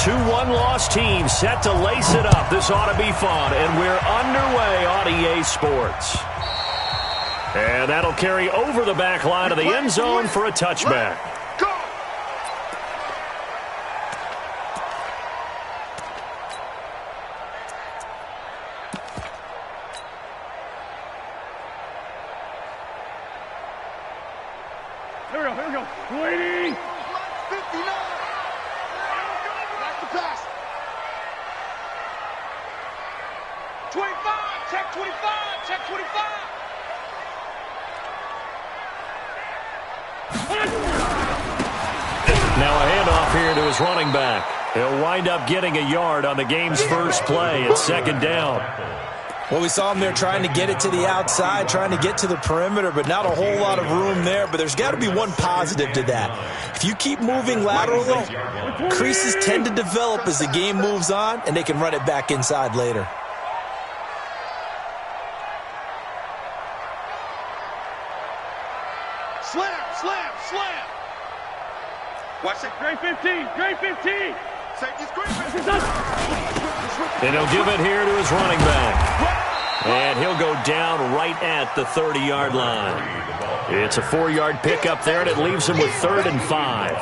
2 one-loss teams set to lace it up. This ought to be fun, and we're underway on EA Sports. And that'll carry over the back line of the end zone for a touchback. Here we go. Waiting. 59. Back to pass. 25. Check 25. Check 25. Now a handoff here to his running back. He'll wind up getting a yard on the game's first play. It's second down. Well, we saw him there trying to get it to the outside, trying to get to the perimeter, but not a whole lot of room there. But there's got to be one positive to that. If you keep moving laterally, creases tend to develop as the game moves on, and they can run it back inside later. Slam. Watch it. Great 15. Safety's great 15. And he'll give it here to his running back. And he'll go down right at the 30-yard line. It's a 4-yard pickup there, and it leaves him with 3rd and 5.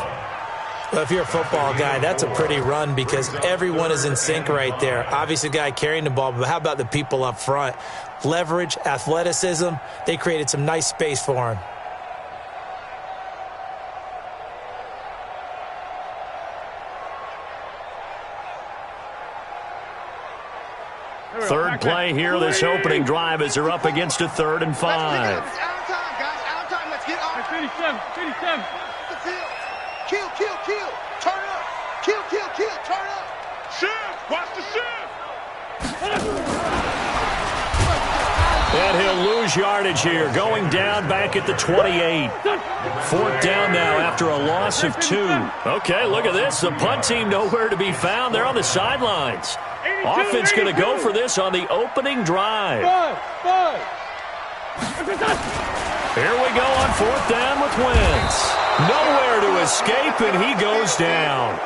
Well, if you're a football guy, that's a pretty run because everyone is in sync right there. Obviously, the guy carrying the ball, but how about the people up front? Leverage, athleticism, they created some nice space for him. Third play here, this opening drive as they're up against a 3rd and 5. Out of time, guys. Out of time. Let's get on. 57. The field. Kill. Turn up. Kill. Turn up. Shift. Watch the shift. And he'll lose yardage here, going down back at the 28. 4th down now after a loss of 2. Okay, look at this. The punt team nowhere to be found. They're on the sidelines. Offense going to go for this on the opening drive. Here we go on 4th down with Wentz. Nowhere to escape, and he goes down.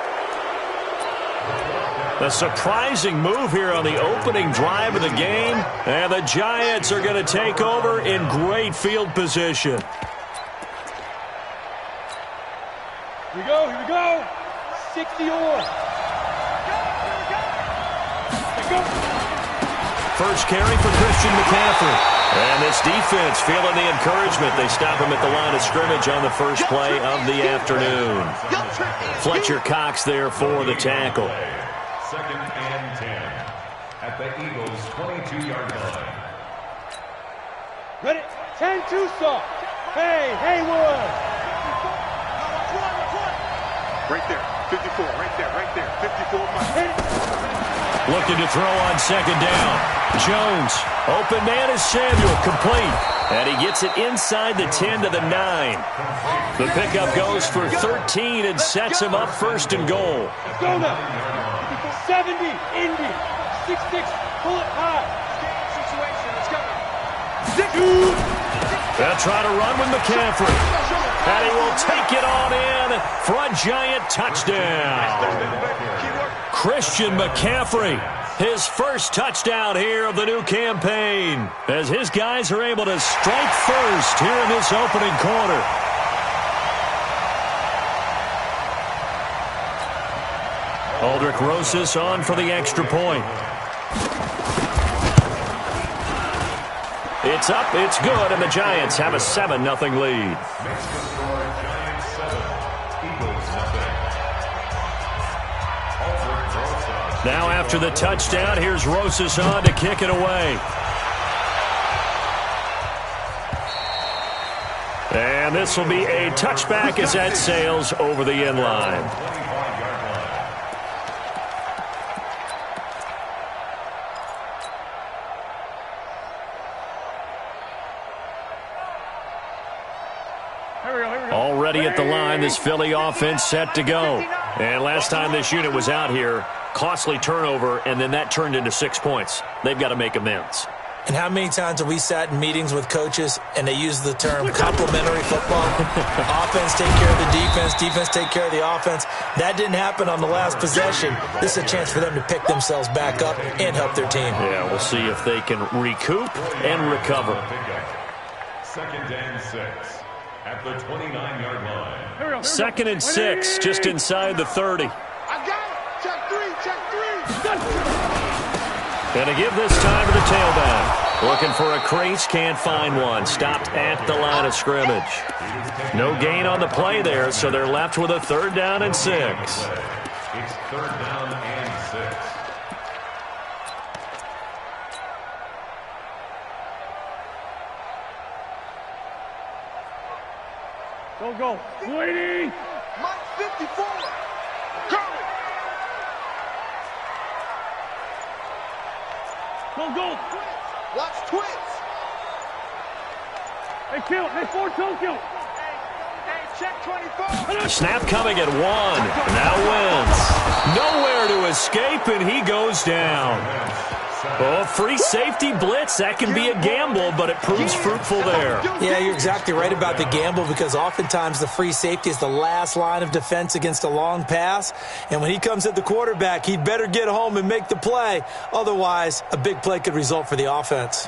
A surprising move here on the opening drive of the game, and the Giants are going to take over in great field position. Here we go. 60-or. First carry for Christian McCaffrey. And this defense feeling the encouragement. They stop him at the line of scrimmage on the first play of the afternoon. Fletcher Cox there for the tackle. 2nd and 10 at the Eagles' 22-yard line. Ready? 10-2 stop. Hey, Haywood. Right there. 54. Right there. 54. Looking to throw on 2nd down. Jones, open man is Samuel, complete. And he gets it inside the 10 to the 9. The pickup goes for 13 and sets him up 1st and goal. Let's go now. 70, Indy, 6-6, pull it high. Situation, let's go. They'll try to run with McCaffrey. And he will take it on in for a Giant touchdown. Christian McCaffrey, his first touchdown here of the new campaign, as his guys are able to strike first here in this opening quarter. Aldrich Rosas on for the extra point. It's up, it's good, and the Giants have a 7-0 lead. Now after the touchdown, here's Rosas on to kick it away. And this will be a touchback as that sails over the end line. Already at the line, this Philly offense set to go. And last time this unit was out here, costly turnover, and then that turned into 6 points. They've got to make amends. And how many times have we sat in meetings with coaches and they use the term complementary football? Offense take care of the defense, defense take care of the offense. That didn't happen on the last possession. This is a chance for them to pick themselves back up and help their team. Yeah, we'll see if they can recoup and recover. 2nd and 6 at the 29-yard line. 2nd and 6, just inside the 30. I got it. Check three. Gonna give this time to the tailback. Looking for a crease, can't find one. Stopped at the line of scrimmage. No gain on the play there, so they're left with a 3rd down and 6. It's 3rd down and 6. Go. Waiting. Mike 54. Curry. Go. Watch twins. Hey, kill. Hey, 4-2 kill. Hey, check 24. Snap coming at 1. Now wins. Nowhere to escape, and he goes down. Oh, free safety blitz. That can be a gamble, but it proves fruitful there. Yeah, you're exactly right about the gamble because oftentimes the free safety is the last line of defense against a long pass. And when he comes at the quarterback, he'd better get home and make the play. Otherwise, a big play could result for the offense.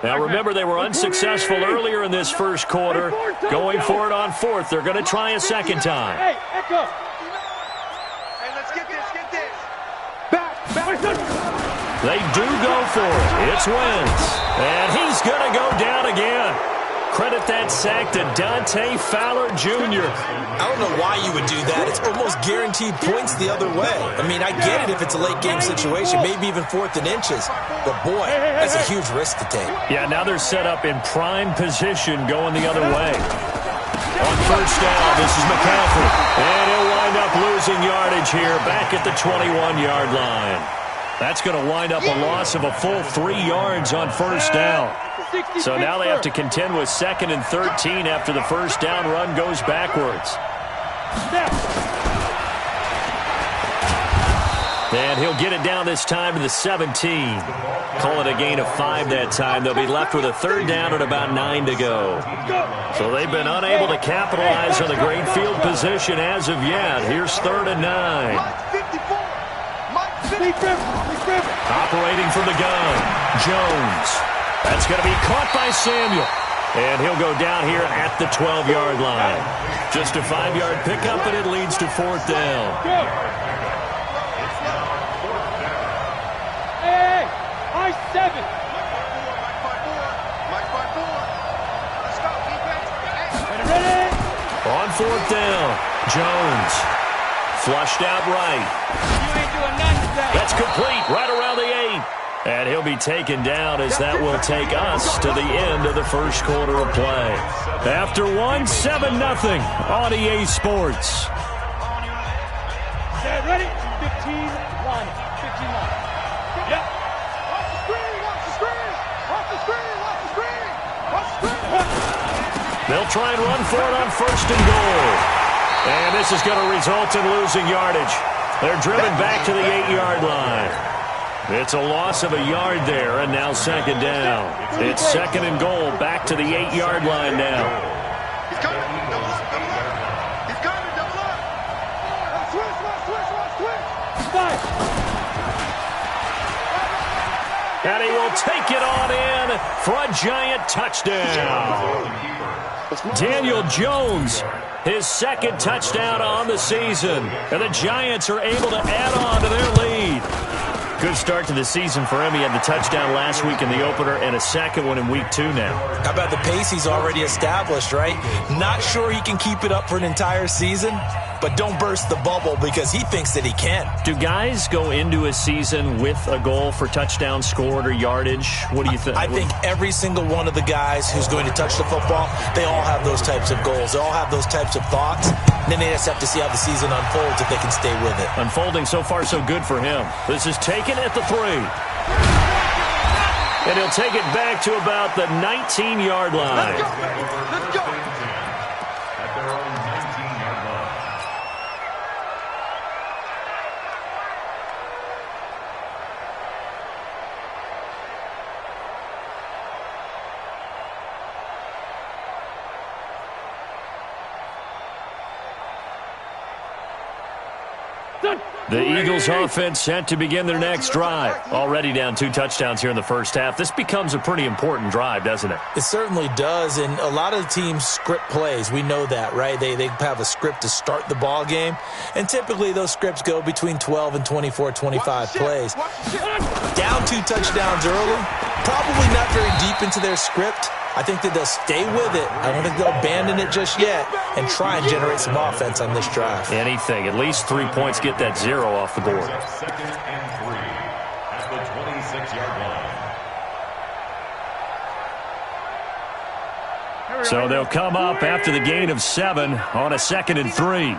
Now, remember, they were unsuccessful earlier in this first quarter. Going for it on 4th. They're going to try a second time. Hey, echo. Hey, let's get this. Back. They do go for it. It's Wentz. And he's going to go down again. Credit that sack to Dante Fowler Jr. I don't know why you would do that. It's almost guaranteed points the other way. I mean, I get it if it's a late-game situation, maybe even 4th and inches. But, boy, that's a huge risk to take. Yeah, now they're set up in prime position going the other way. On 1st down, this is McCaffrey. And he'll wind up losing yardage here back at the 21-yard line. That's going to wind up a loss of a full 3 yards on 1st down. So now they have to contend with 2nd and 13 after the 1st down run goes backwards. And he'll get it down this time to the 17. Call it a gain of 5 that time. They'll be left with a 3rd down and about 9 to go. So they've been unable to capitalize on the great field position as of yet. Here's 3rd and 9. Operating from the gun, Jones. That's going to be caught by Samuel. And he'll go down here at the 12-yard line. Just a 5-yard pickup, and it leads to 4th down. Hey, I-7. Mike 54. Let's go, defense. Ready? On 4th down, Jones. Flushed out right. You ain't doing nothing today. That's complete right around the 8. And he'll be taken down as that will take us to the end of the first quarter of play. After 1, 7-0 on EA Sports. Ready? 15 line. 15 line. Yep. Watch the screen. Watch the screen. They'll try and run for it on 1st and goal. And this is going to result in losing yardage. They're driven back to the 8-yard line. It's a loss of a yard there, and now 2nd down. It's 2nd and goal, back to the 8-yard line now. He's coming. Double up. He's coming. Double up. Switch. And he will take it on in for a giant touchdown. Daniel Jones, his 2nd touchdown on the season. And the Giants are able to add on to their lead. Good start to the season for him. He had the touchdown last week in the opener and a 2nd one in week 2 now. How about the pace he's already established, right? Not sure he can keep it up for an entire season, but don't burst the bubble because he thinks that he can. Do guys go into a season with a goal for touchdown scored or yardage? What do you think? I think every single one of the guys who's going to touch the football, they all have those types of goals. They all have those types of thoughts. And then they just have to see how the season unfolds if they can stay with it. Unfolding so far so good for him. This is taken at the 3. And he'll take it back to about the 19-yard line. Let's go. At their own 19-yard line. The Eagles offense set to begin their next drive. Already down 2 touchdowns here in the first half. This becomes a pretty important drive, doesn't it? It certainly does, and a lot of the teams script plays. We know that, right? They have a script to start the ball game, and typically those scripts go between 12 and 24, 25 plays. Down 2 touchdowns early, probably not very deep into their script. I think that they'll stay with it. I don't think they'll abandon it just yet and try and generate some offense on this drive. Anything. At least 3 points, get that 0 off the board. Second and 3 at the 26-yard line. So they'll come up after the gain of 7 on a 2nd and 3.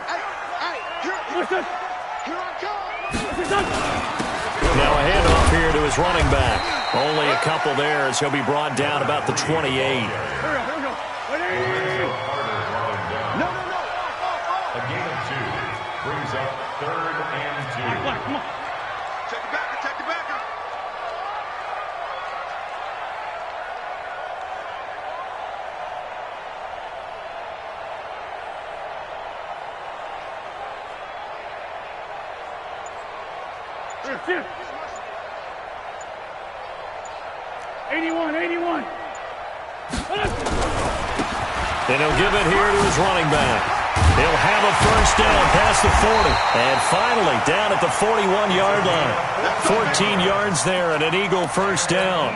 Now a handoff here to his running back. Only a couple there as he'll be brought down about the 28. A gain of 2 brings up 3rd and 2. Come on. Check the backer, check the backer. Here. 81. And he'll give it here to his running back. He'll have a first down past the 40. And finally down at the 41-yard line. 14 yards there and an Eagle first down.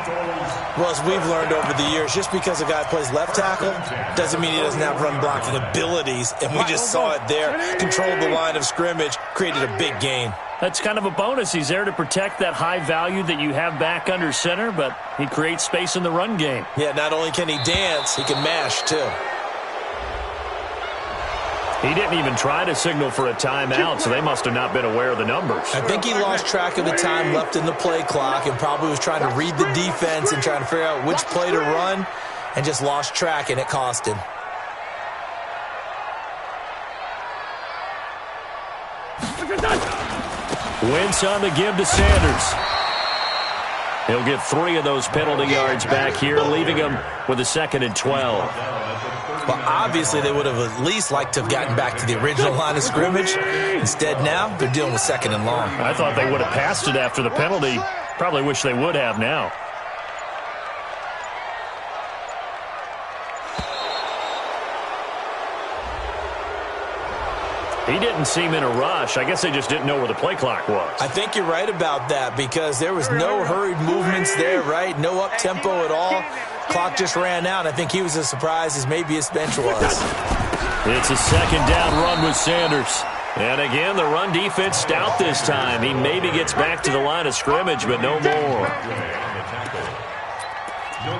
Well, as we've learned over the years, just because a guy plays left tackle doesn't mean he doesn't have run blocking abilities. And we just saw it there. Controlled the line of scrimmage, created a big gain. That's kind of a bonus. He's there to protect that high value that you have back under center, but he creates space in the run game. Yeah, not only can he dance, he can mash too. He didn't even try to signal for a timeout, so they must have not been aware of the numbers. I think he lost track of the time left in the play clock and probably was trying to read the defense and trying to figure out which play to run and just lost track, and it cost him. Wentz on the give to Sanders. He'll get 3 of those penalty yards back here, leaving him with a 2nd and 12. Well, obviously they would have at least liked to have gotten back to the original line of scrimmage. Instead, now they're dealing with 2nd and long. I thought they would have passed it after the penalty. Probably wish they would have now. He didn't seem in a rush. I guess they just didn't know where the play clock was. I think you're right about that because there was no hurried movements there, right? No up-tempo at all. Clock just ran out. I think he was as surprised as maybe his bench was. It's a 2nd down run with Sanders. And again, the run defense stout this time. He maybe gets back to the line of scrimmage, but no more.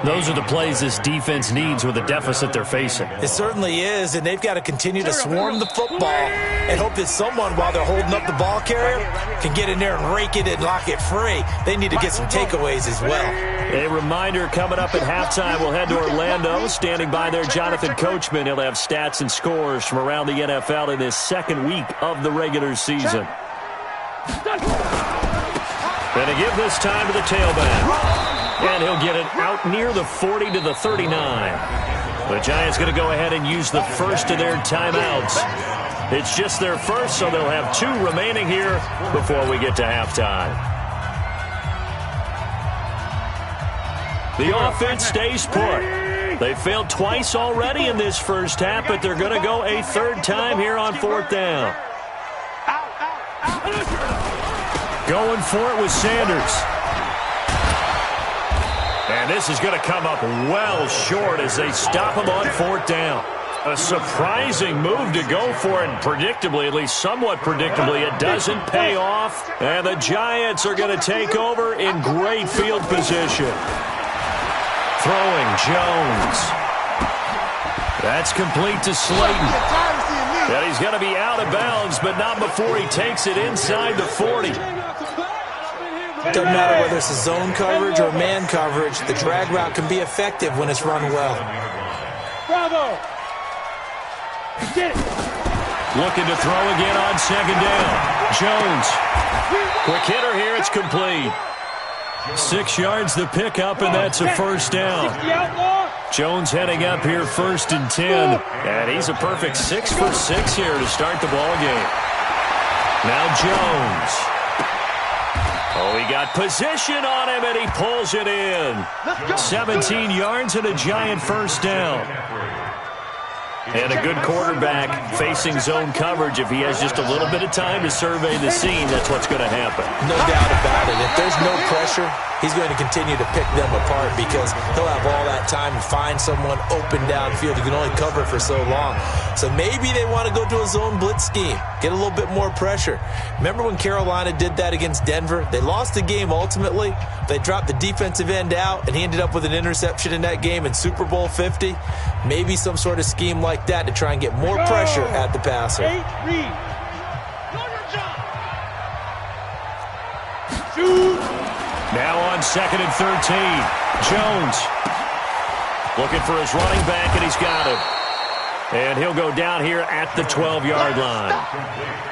Those are the plays this defense needs with the deficit they're facing. It certainly is, and they've got to continue to swarm the football and hope that someone, while they're holding up the ball carrier, can get in there and rake it and lock it free. They need to get some takeaways as well. A reminder, coming up at halftime, we'll head to Orlando. Standing by there, Jonathan Coachman. He'll have stats and scores from around the NFL in this 2nd week of the regular season. And to give this time to the tailback. And he'll get it out near the 40 to the 39. The Giants going to go ahead and use the first of their timeouts. It's just their first, so they'll have 2 remaining here before we get to halftime. The offense stays put. They failed twice already in this first half, but they're going to go a 3rd time here on 4th down. Going for it with Sanders. And this is going to come up well short as they stop him on 4th down. A surprising move to go for it, and predictably, at least somewhat predictably, it doesn't pay off. And the Giants are going to take over in great field position. Throwing Jones. That's complete to Slayton. And he's going to be out of bounds, but not before he takes it inside the 40. Doesn't matter whether it's a zone coverage or man coverage, the drag route can be effective when it's run well. Bravo! Get it! Looking to throw again on 2nd down. Jones. Quick hitter here, it's complete. 6 yards the pickup, and that's a first down. Jones heading up here 1st and 10. And he's a perfect 6 for 6 here to start the ball game. Now Jones. Oh, he got position on him, and he pulls it in. 17 yards and a giant first down. And a good quarterback facing zone coverage. If he has just a little bit of time to survey the scene, that's what's going to happen. No doubt about it. If there's no pressure, he's going to continue to pick them apart because he'll have all that time to find someone open downfield. He can only cover for so long. So maybe they want to go to a zone blitz scheme, get a little bit more pressure. Remember when Carolina did that against Denver? They lost the game ultimately. They dropped the defensive end out, and he ended up with an interception in that game in Super Bowl 50. Maybe some sort of scheme like that to try and get more pressure at the passer. Now on 2nd and 13. Jones looking for his running back, and he's got it. And he'll go down here at the 12-yard line.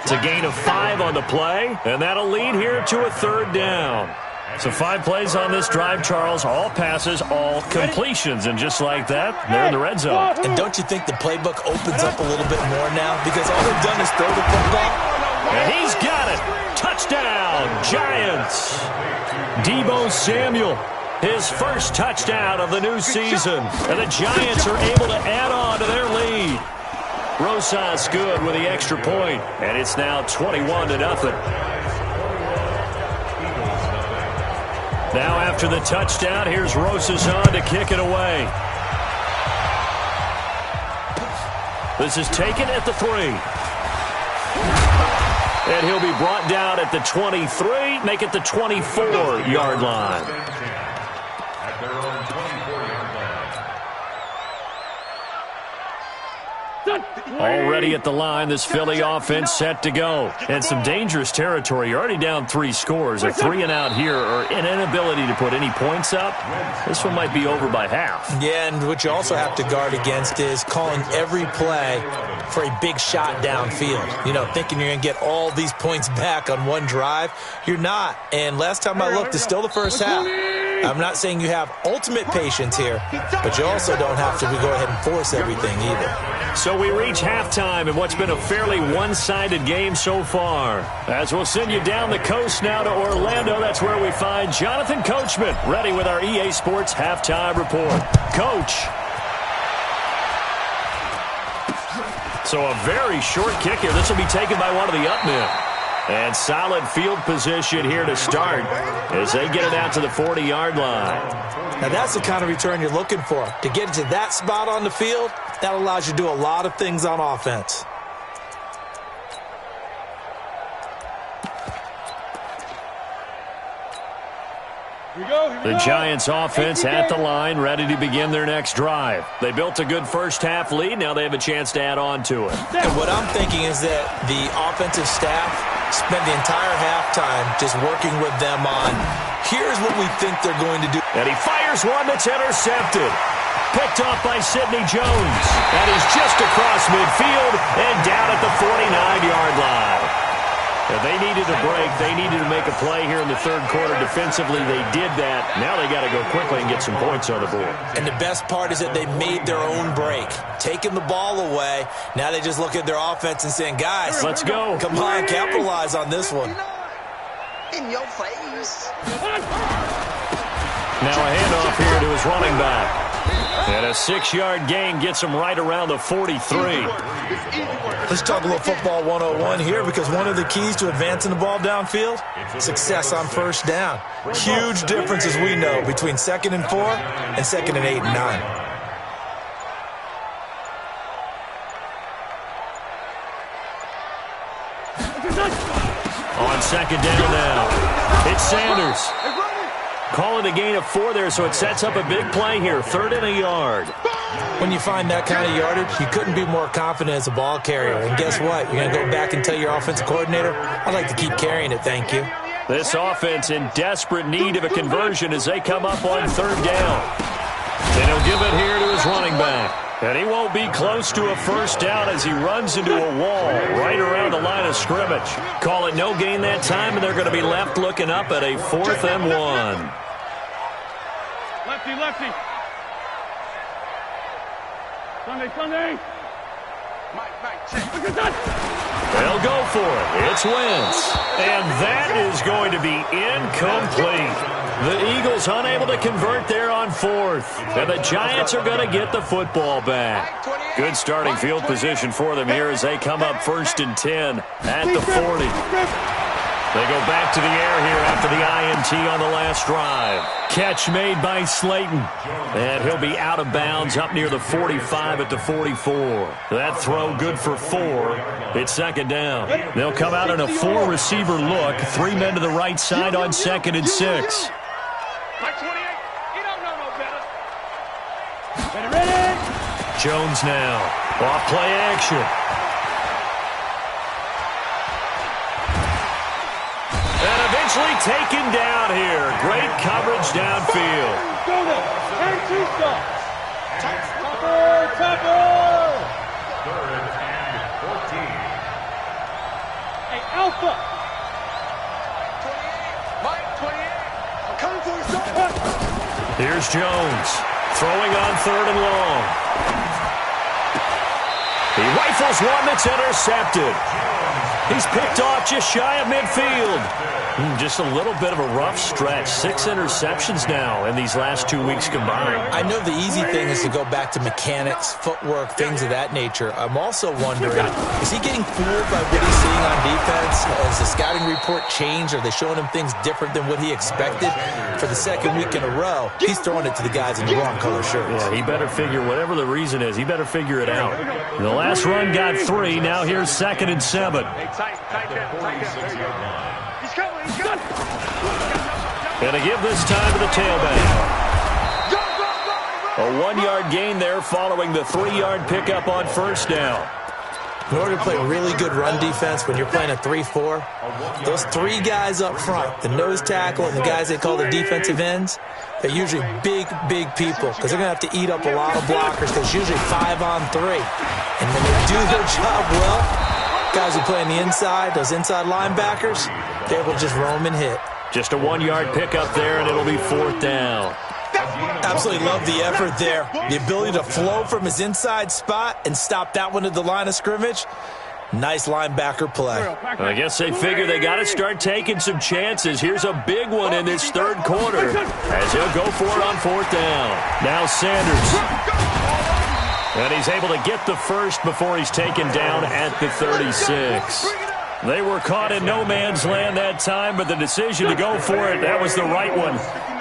It's a gain of 5 on the play, and that'll lead here to a 3rd down. So 5 plays on this drive, Charles. All passes, all completions. And just like that, they're in the red zone. And don't you think the playbook opens up a little bit more now? Because all they've done is throw the football. And he's got it. Touchdown, Giants. Deebo Samuel, his first touchdown of the new season. And the Giants are able to add on to their lead. Rosas good with the extra point. And it's now 21-0. Now after the touchdown, here's Rosas on to kick it away. This is taken at the 3. And he'll be brought down at the 23, make it the 24-yard line. At their own 24-yard line. Already at the line, this Philly offense set to go. And some dangerous territory. You're already down 3 scores. A 3 and out here, or an inability to put any points up. This one might be over by half. Yeah, and what you also have to guard against is calling every play for a big shot downfield. You know, thinking you're going to get all these points back on one drive. You're not. And last time I looked, it's still the first half. I'm not saying you have ultimate patience here, but you also don't have to go ahead and force everything either. So we reach halftime in what's been a fairly one-sided game so far. As we'll send you down the coast now to Orlando, that's where we find Jonathan Coachman, ready with our EA Sports Halftime Report. Coach. So a very short kick here. This will be taken by one of the up men. And solid field position here to start as they get it out to the 40-yard line. Now that's the kind of return you're looking for. To get to that spot on the field, that allows you to do a lot of things on offense. The Giants offense at the line, ready to begin their next drive. They built a good first-half lead. Now they have a chance to add on to it. And what I'm thinking is that the offensive staff spent the entire halftime just working with them on, here's what we think they're going to do. And he fires one that's intercepted. Picked off by Sidney Jones. And he's just across midfield and down at the 49-yard line. And they needed a break. They needed to make a play here in the third quarter. Defensively, they did that. Now they got to go quickly and get some points on the board. And the best part is that they made their own break. Taking the ball away. Now they just look at their offense and saying, guys, let's go. Come on, capitalize on this one. In your face. Now a handoff here to his running back. And a 6-yard gain gets him right around the 43. Let's talk a little football 101 here, because one of the keys to advancing the ball downfield, success on first down. Huge difference, as we know, between 2nd and 4 and 2nd and 8 and 9. On 2nd down now, it's Sanders. Call it a gain of 4 there, so it sets up a big play here. 3rd and a yard. When you find that kind of yardage, you couldn't be more confident as a ball carrier. And guess what? You're going to go back and tell your offensive coordinator, I'd like to keep carrying it, thank you. This offense in desperate need of a conversion as they come up on 3rd down. And he'll give it here to his running back. And he won't be close to a first down as he runs into a wall right around the line of scrimmage. Call it no gain that time, and they're going to be left looking up at a 4th and 1. Lefty, lefty. Sunday, Sunday. Mike, check. They'll go for it. It's Wentz. And that is going to be incomplete. The Eagles unable to convert there on fourth. And the Giants are going to get the football back. Good starting field position for them here as they come up 1st and 10 at the 40. They go back to the air here after the INT on the last drive. Catch made by Slayton. And he'll be out of bounds up near the 45 at the 44. That throw good for 4. It's 2nd down. They'll come out in a 4-receiver look. 3 men to the right side on 2nd and 6. Jones now. Off play action. And eventually taken down here. Great coverage downfield. Go there. And 2 stops. Topper. 3rd and 14. Hey, Alpha. 28. Mike, 28. I'm coming for you, son. Here's Jones. Throwing on 3rd and long. He rifles one that's intercepted. He's picked off just shy of midfield. Just a little bit of a rough stretch. 6 interceptions now in these last 2 weeks combined. I know the easy thing is to go back to mechanics, footwork, things of that nature. I'm also wondering, is he getting fooled by what he's seeing on defense? Has the scouting report changed? Are they showing him things different than what he expected? For the 2nd week in a row, he's throwing it to the guys in the wrong color shirts. Yeah, he better figure, whatever the reason is, he better figure it out. The last run got 3. Now here's 2nd and 7. Going to give this time to the tailback. A 1-yard gain there following the 3-yard pickup on 1st down. In order to play really good run defense when you're playing a 3-4, those 3 guys up front, the nose tackle and the guys they call the defensive ends, they're usually big, big people because they're going to have to eat up a lot of blockers because usually 5 on 3. And when they do their job well, guys who play on the inside, those inside linebackers, they're able to just roam and hit. Just a 1-yard pickup there, and it'll be 4th down. Absolutely love the effort there. The ability to flow from his inside spot and stop that one at the line of scrimmage. Nice linebacker play. I guess they figure they got to start taking some chances. Here's a big one in this 3rd quarter as he'll go for it on 4th down. Now Sanders. And he's able to get the first before he's taken down at the 36. They were caught in no man's land that time, but the decision to go for it, that was the right one.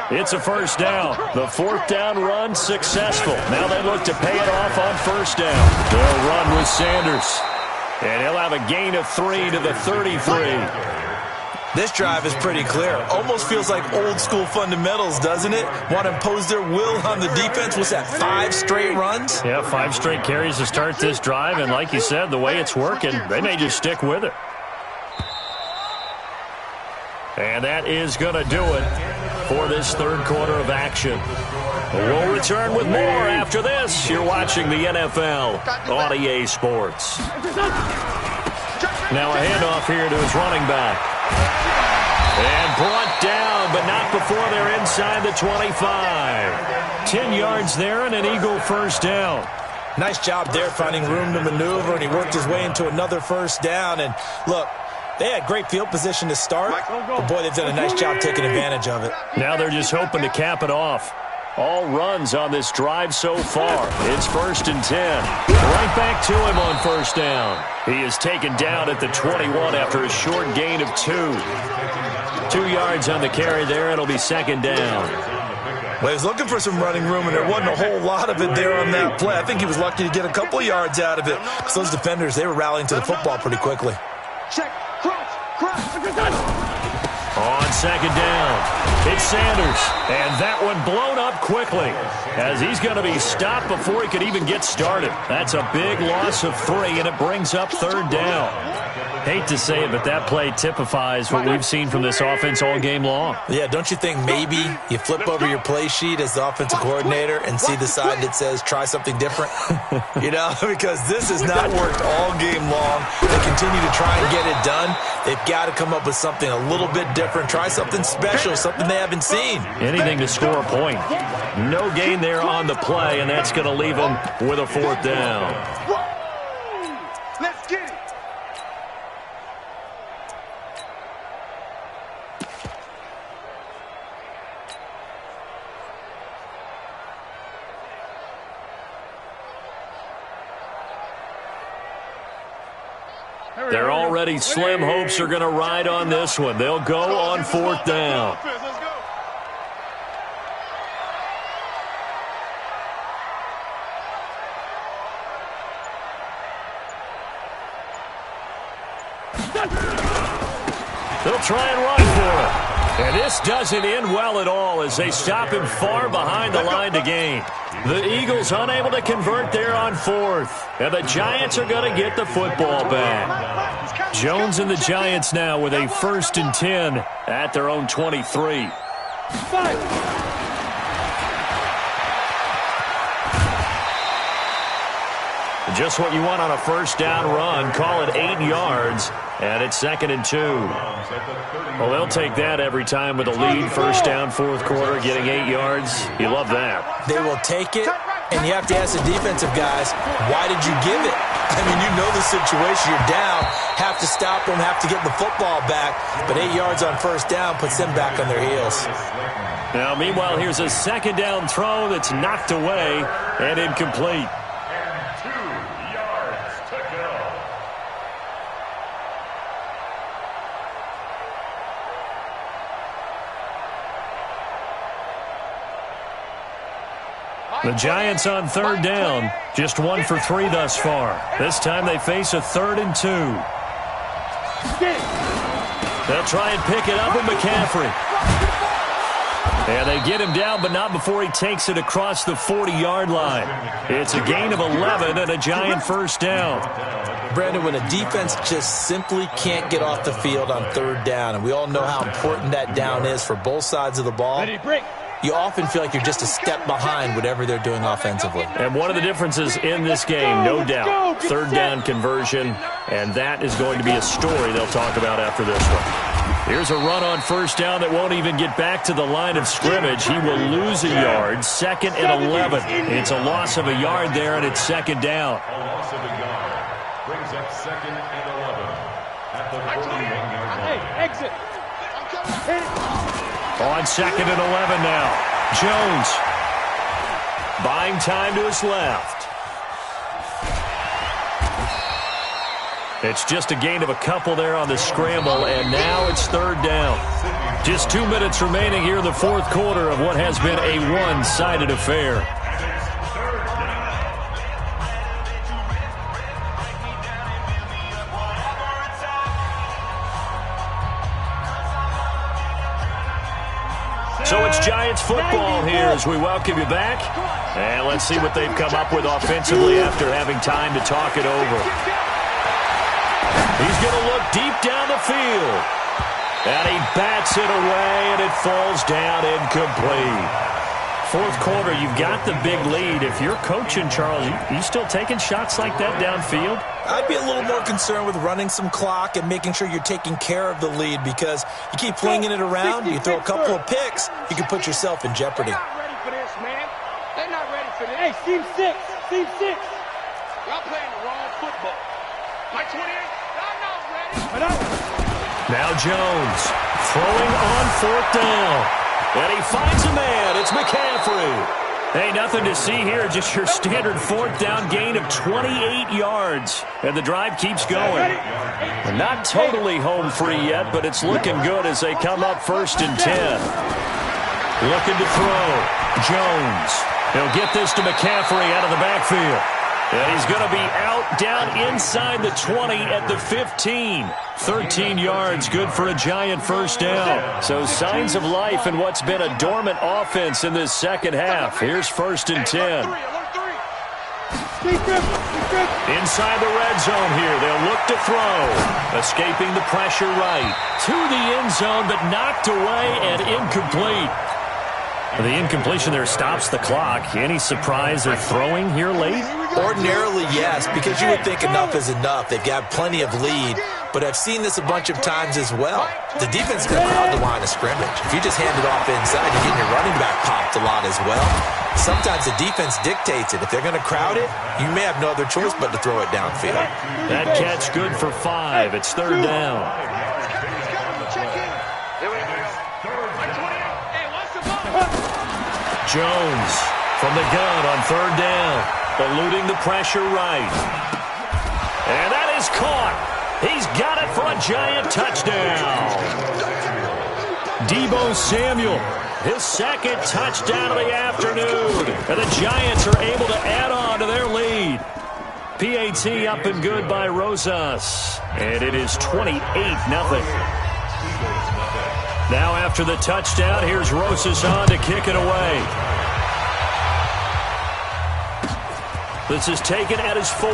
It's a 1st down. The 4th down run successful. Now they look to pay it off on 1st down. They'll run with Sanders. And he'll have a gain of 3 to the 33. This drive is pretty clear. Almost feels like old school fundamentals, doesn't it? Want to impose their will on the defense. Was that 5 straight runs? Yeah, 5 straight carries to start this drive. And like you said, the way it's working, they may just stick with it. And that is going to do it for this 3rd quarter of action. We'll return with more after this. You're watching the NFL on EA Sports. Now a handoff here to his running back. And brought down, but not before they're inside the 25. 10 yards there and an Eagle 1st down. Nice job there finding room to maneuver, and he worked his way into another 1st down. And look, they had great field position to start, but boy, they've done a nice job taking advantage of it. Now they're just hoping to cap it off. All runs on this drive so far. It's 1st and 10. Right back to him on 1st down. He is taken down at the 21 after a short gain of 2. 2 yards on the carry there. It'll be 2nd down. Well, he was looking for some running room, and there wasn't a whole lot of it there on that play. I think he was lucky to get a couple of yards out of it because those defenders, they were rallying to the football pretty quickly. Check. Cross. On 2nd down, it's Sanders, and that one blown up quickly as he's going to be stopped before he could even get started. That's a big loss of 3, and it brings up 3rd down. Hate to say it, but that play typifies what we've seen from this offense all game long. Yeah, don't you think maybe you flip over your play sheet as the offensive coordinator and see the side that says try something different? You know, because this has not worked all game long. They continue to try and get it done. They've got to come up with something a little bit different. Try something special, something they haven't seen. Anything to score a point. No gain there on the play, and that's going to leave them with a 4th down. Let's get it. Their already slim hopes are going to ride on this one. They'll go on 4th down. They'll try and run for it. And this doesn't end well at all as they stop him far behind the line to gain. The Eagles unable to convert there on 4th. And the Giants are going to get the football back. Jones and the Giants now with a 1st and 10 at their own 23. Just what you want on a 1st down run. Call it 8 yards. And it's 2nd and 2. Well, they'll take that every time with a lead. 1st down, 4th quarter, getting 8 yards. You love that. They will take it, and you have to ask the defensive guys, why did you give it? I mean, you know the situation. You're down, have to stop them, have to get the football back. But 8 yards on 1st down puts them back on their heels. Now, meanwhile, here's a 2nd down throw that's knocked away and incomplete. The Giants on 3rd down, just 1 for 3 thus far. This time they face a 3rd and 2. They'll try and pick it up with McCaffrey. And they get him down, but not before he takes it across the 40-yard line. It's a gain of 11 and a Giant 1st down. Brandon, when a defense just simply can't get off the field on 3rd down, and we all know how important that down is for both sides of the ball, you often feel like you're just a step behind whatever they're doing offensively. And one of the differences in this game, no doubt, 3rd down conversion, and that is going to be a story they'll talk about after this one. Here's a run on 1st down that won't even get back to the line of scrimmage. He will lose a yard, 2nd and 11. It's a loss of a yard there, and it's 2nd down. A loss of a yard brings up 2nd and 11 at the 41-yard line. Hey, exit. On 2nd and 11 now. Jones buying time to his left. It's just a gain of a couple there on the scramble, and now it's 3rd down. Just 2 minutes remaining here in the 4th quarter of what has been a one-sided affair. So it's Giants football here as we welcome you back. And let's see what they've come up with offensively after having time to talk it over. He's going to look deep down the field. And he bats it away, and it falls down incomplete. 4th quarter, you've got the big lead. If you're coaching, Charles, you still taking shots like that downfield? I'd be a little more concerned with running some clock and making sure you're taking care of the lead, because you keep flinging it around, you throw a couple of picks, you can put yourself in jeopardy. They're not ready for this, man. They're not ready for this. Hey, team 6. Team 6. Y'all playing the wrong football. My 28. Y'all not ready. Now Jones throwing on 4th down. And he finds a man. It's McCaffrey. Hey, nothing to see here. Just your standard 4th down gain of 28 yards. And the drive keeps going. We're not totally home free yet, but it's looking good as they come up 1st and 10. Looking to throw. Jones. He'll get this to McCaffrey out of the backfield. And he's going to be out down inside the 20 at the 15. 13 yards, good for a Giant 1st down. So signs of life in what's been a dormant offense in this 2nd half. Here's 1st and 10. Inside the red zone here, they'll look to throw. Escaping the pressure right. To the end zone, but knocked away and incomplete. The incompletion there stops the clock. Any surprise they're throwing here late? Ordinarily, yes, because you would think enough is enough. They've got plenty of lead, but I've seen this a bunch of times as well. The defense is going to crowd the line of scrimmage. If you just hand it off inside, you're getting your running back popped a lot as well. Sometimes the defense dictates it. If they're going to crowd it, you may have no other choice but to throw it downfield. That catch good for 5. It's 3rd down. Jones from the gun on 3rd down, eluding the pressure right. And that is caught. He's got it for a Giant touchdown. Deebo Samuel, his second touchdown of the afternoon. And the Giants are able to add on to their lead. PAT up and good by Rosas. And it is 28-0. Now after the touchdown, here's Rosas on to kick it away. This is taken at his 4.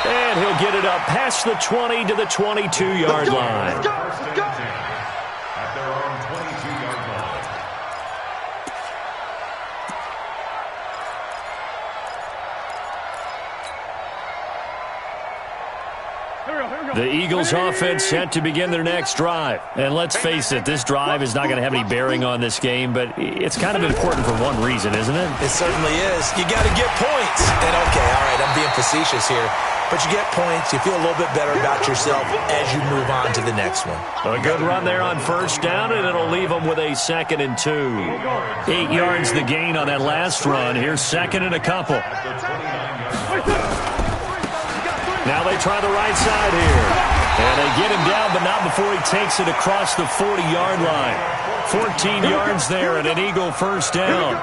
And he'll get it up past the 20 to the 22-yard line. At their own 22-yard line. The Eagles offense set to begin their next drive. And let's face it, this drive is not going to have any bearing on this game, but it's kind of important for one reason, isn't it? It certainly is. You got to get points. And okay, all right, I'm being facetious here. But you get points, you feel a little bit better about yourself as you move on to the next one. A good run there on first down, and it'll leave them with a 2nd and 2. 8 yards the gain on that last run. Here's 2nd and a couple. Now they try the right side here. And they get him down, but not before he takes it across the 40-yard line. 14 yards there and an Eagle first down.